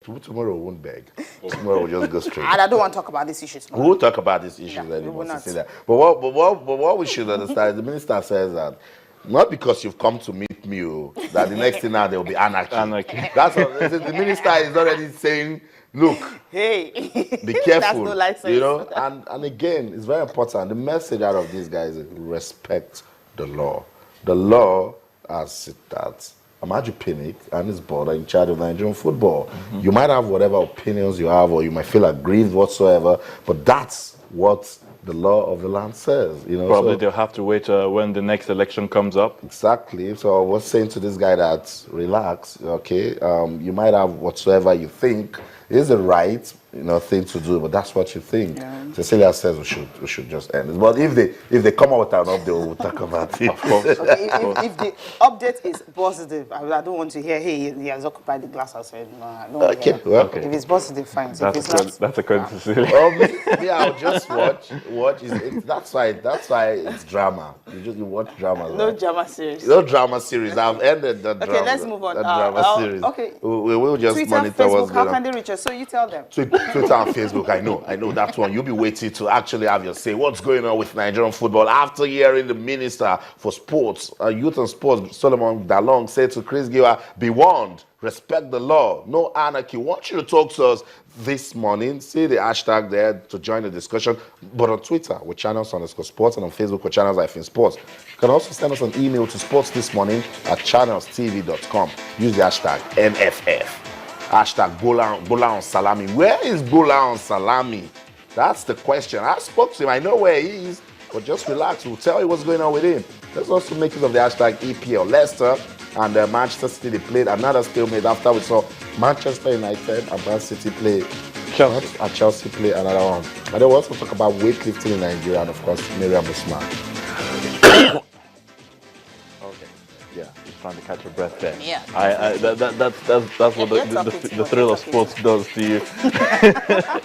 Tomorrow we won't beg. Tomorrow we'll just go straight. And I don't want to talk about these issues. We'll talk about these issues anymore. But what we should understand, the minister says that not because you've come to meet me, that the next thing now there will be anarchy. That's what the minister is already saying. Look, hey, be careful. No license. You know, and again, it's very important. The message out of these guys is respect the law. The law as it that. Amaju Pinnick and his board are in charge of Nigerian football. You might have whatever opinions you have, or you might feel aggrieved whatsoever, but that's what the law of the land says. You know, probably they'll have to wait when the next election comes up. Exactly. So I was saying to this guy that relax, okay. You might have whatsoever you think is the right, thing to do, but that's what you think. Yeah. Cecilia says we should just end it. But if they come out with an update, we'll talk about it. Of course. Okay, if the update is positive, I don't want to hear, hey, he has occupied the glass house. No, I don't want to hear that. Okay. If it's positive, fine. So that's a good Cecilia. Yeah, I'll just watch. That's why it's drama. You watch drama. No drama series. No drama series. I've ended the drama. Okay, let's move on. Drama series. Okay. We will just Twitter, monitor Facebook, what's going on. how can they reach us? So you tell them. Twitter and Facebook, I know that one. You'll be waiting to actually have your say. What's going on with Nigerian football? After hearing the Minister for Sports, Youth and Sports, Solomon Dalong, said to Chris Giwa, be warned, respect the law, no anarchy. I want you to talk to us this morning. See the hashtag there to join the discussion. But on Twitter, with channels_sports, and on Facebook, with channels-sports. You can also send us an email to sportsthismorning@channelstv.com. Use the hashtag NFF. Hashtag Bola on Salami. Where is Bola on Salami? That's the question. I spoke to him. I know where he is. But just relax. We'll tell you what's going on with him. Let's also make use of the hashtag EPL. Leicester and Manchester City, they played another stalemate after we saw Manchester United and Man City play. Chelsea play another one. And then we'll also talk about weightlifting in Nigeria and, of course, Maryam Usman. Trying to catch your breath there. Yeah. That's what the thrill of sports does to you.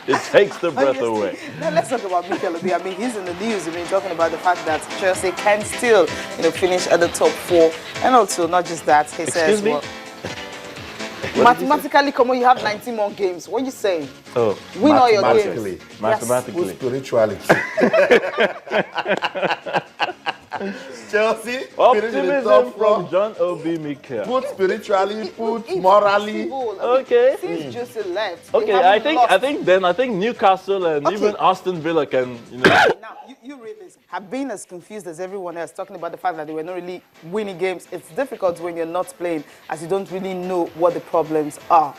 It takes the breath away. Now let's talk about Mikel Obi. I mean, he's in the news. I mean, talking about the fact that Chelsea can still, finish at the top 4, and also not just that. He says, me? Mathematically, come on, you have 19 more games. What are you saying? Oh, win all your games. Mathematically. Yes. Spirituality. Chelsea, optimism from John Obi Mikel. Put spiritually, put morally. Okay. Since Jose left. Okay, I think Newcastle and even Aston Villa can, Now, you read this. Have been as confused as everyone else, talking about the fact that they were not really winning games. It's difficult when you're not playing, as you don't really know what the problems are.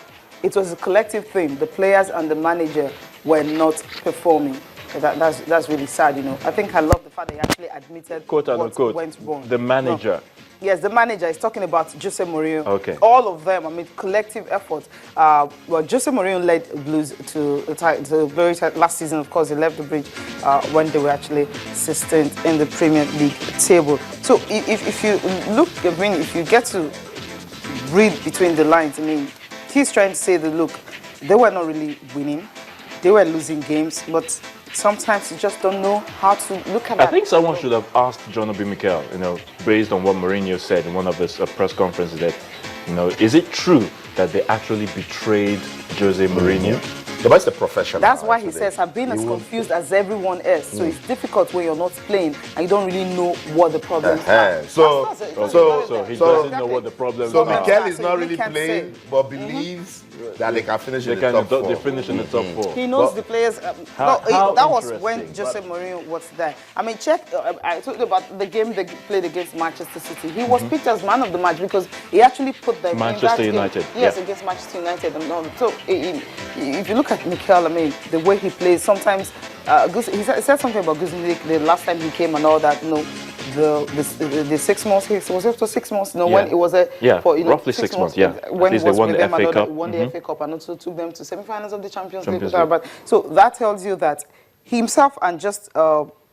It was a collective thing. The players and the manager were not performing. That's really sad, I think I love the fact that he actually admitted quote what unquote, went wrong. The manager. Yes, the manager is talking about Jose Mourinho. Okay. All of them, collective effort. Well, Jose Mourinho led Blues to the very last season. Of course, he left the bridge when they were actually 16th in the Premier League table. So if you look, if you get to read between the lines, he's trying to say that, look, they were not really winning. They were losing games, but sometimes you just don't know how to look at that. I think someone should have asked John Obi Mikel, based on what Mourinho said in one of his press conferences, that, is it true that they actually betrayed Jose Mourinho? That's the professional. That's why he says, I've been as confused as everyone else. So it's difficult when you're not playing and you don't really know what the problems are. So he doesn't know what the problems are. So Mikel is not really playing, but believes that they can finish in the top 4. They finish in the top 4. He knows the players. That was when Jose Mourinho was there. Check. I told you about the game they played against Manchester City. He was picked as man of the match because he actually put them Manchester in that United. Game. Yes, against Manchester United. So if you look at Mikel, the way he plays, sometimes he said something about Guzman the last time he came and all that. The 6 months, was it for 6 months? When it was roughly 6 months. When he won the FA Cup. Won the FA Cup and also took them to semi-finals of the Champions League. So that tells you that he himself and just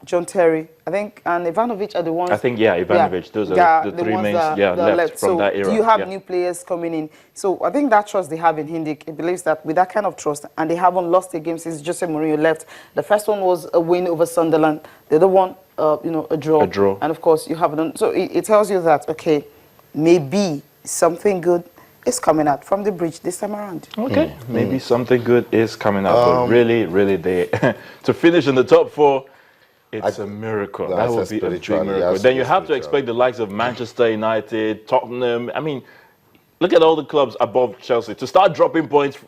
John Terry, I think, and Ivanovic are the ones. I think, Ivanovic. Those are the three mains left from that era. You have new players coming in. So I think that trust they have in Hindick, he believes that with that kind of trust, and they haven't lost a game since Jose Mourinho left. The first one was a win over Sunderland. The other one, a draw. A draw. And of course, you have done. So it tells you that, okay, maybe something good is coming out from the bridge this time around. Okay, maybe something good is coming out, but really, they to finish in the top 4, it's a miracle. That would be a big miracle. Then you have to expect the likes of Manchester United, Tottenham. I mean, look at all the clubs above Chelsea to start dropping points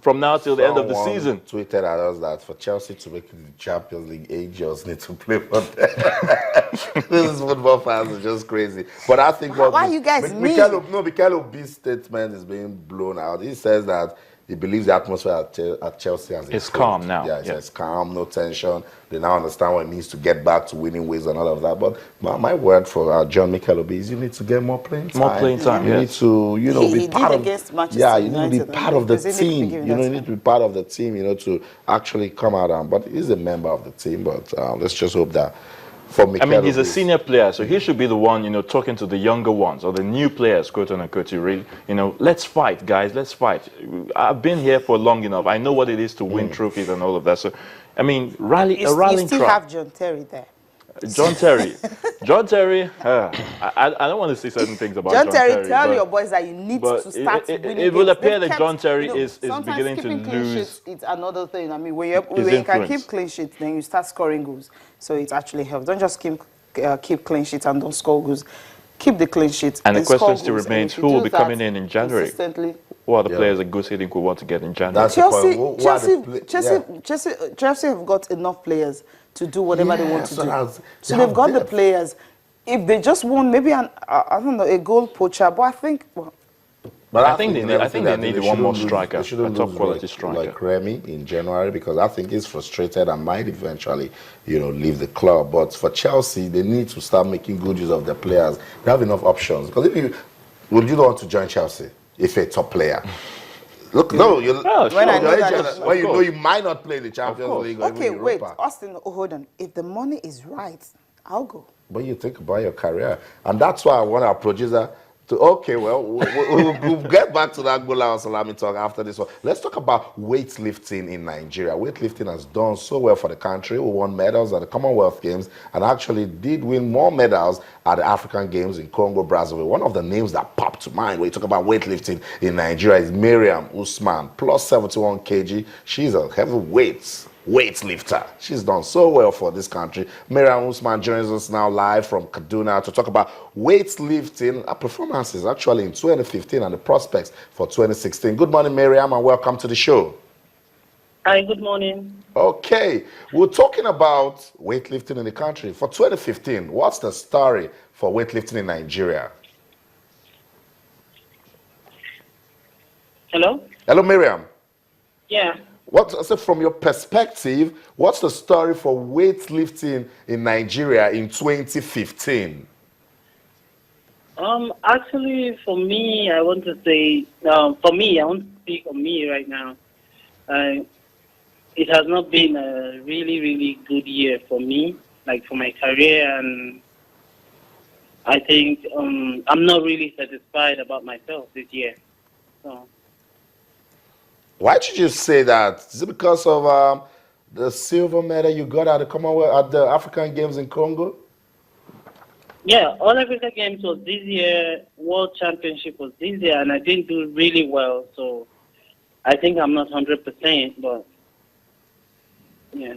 from now till the end of the season. Tweeted at us that for Chelsea to make it to the Champions League, angels need to play for them. This is football fans are just crazy. But I think why you guys mean? Mikel Obi's statement is being blown out. He says that he believes the atmosphere at Chelsea has It's calm now. Yeah, it's calm, no tension. They now understand what it means to get back to winning ways and all of that. But my word for John Mikel Obi is you need to get more playing time. More playing time, You need to, be part of. Against Manchester Yeah, you need United, to be part of the team. You need to be part of the team. To actually come out. But he's a member of the team. But let's just hope that. For Mikel I mean, he's a senior player, so he should be the one, talking to the younger ones or the new players, quote unquote. To really, let's fight, guys, let's fight. I've been here for long enough. I know what it is to win trophies and all of that. So, I mean, rallying cry. You still have John Terry there. John Terry. I don't want to say certain things about John Terry. Tell your boys that you need to start winning it will appear that John Terry is beginning to lose. It's another thing. I mean, when you can keep clean sheets, then you start scoring goals. So it actually helps. Don't just keep clean sheets and don't score goals. Keep the clean sheets. And the question still remains, who will be coming in January? Consistently. What are the players that Goose Hidden could want to get in January? That's Chelsea have got enough players to do whatever they want to do. So they've got the players. If they just want maybe a goal poacher, but I think. But I think they need one more striker, a top quality striker. Like Remy in January, because I think he's frustrated and might eventually, leave the club. But for Chelsea, they need to start making good use of their players. They have enough options. Because you don't want to join Chelsea if you're a top player? Look, no, you know you might not play the Champions League. Okay, wait, Austin, hold on. If the money is right, I'll go. But you think about your career, and that's why I want our producer to. Okay, well, we'll get back to that Gola and Salami talk after this one. Let's talk about weightlifting in Nigeria. Weightlifting has done so well for the country. We won medals at the Commonwealth Games and actually did win more medals at the African Games in Congo, Brazzaville. One of the names that popped to mind when you talk about weightlifting in Nigeria is Maryam Usman, plus 71 kg. She's a heavyweight weightlifter. She's done so well for this country. Maryam Usman joins us now live from Kaduna to talk about weightlifting performances actually in 2015 and the prospects for 2016. Good morning, Maryam, and welcome to the show. Hi, good morning. Okay, we're talking about weightlifting in the country. For 2015, what's the story for weightlifting in Nigeria? Hello? Hello, Maryam. Yeah. From your perspective, what's the story for weightlifting in Nigeria in 2015? Actually, for me, I want to say, I want to speak on me right now. It has not been a really, really good year for me, like for my career, and I think I'm not really satisfied about myself this year. So. Why did you say that? Is it because of the silver medal you got at the Commonwealth at the African Games in Congo? Yeah, all African Games was this year, World Championship was this year, and I didn't do really well. So I think I'm not 100%, but yeah.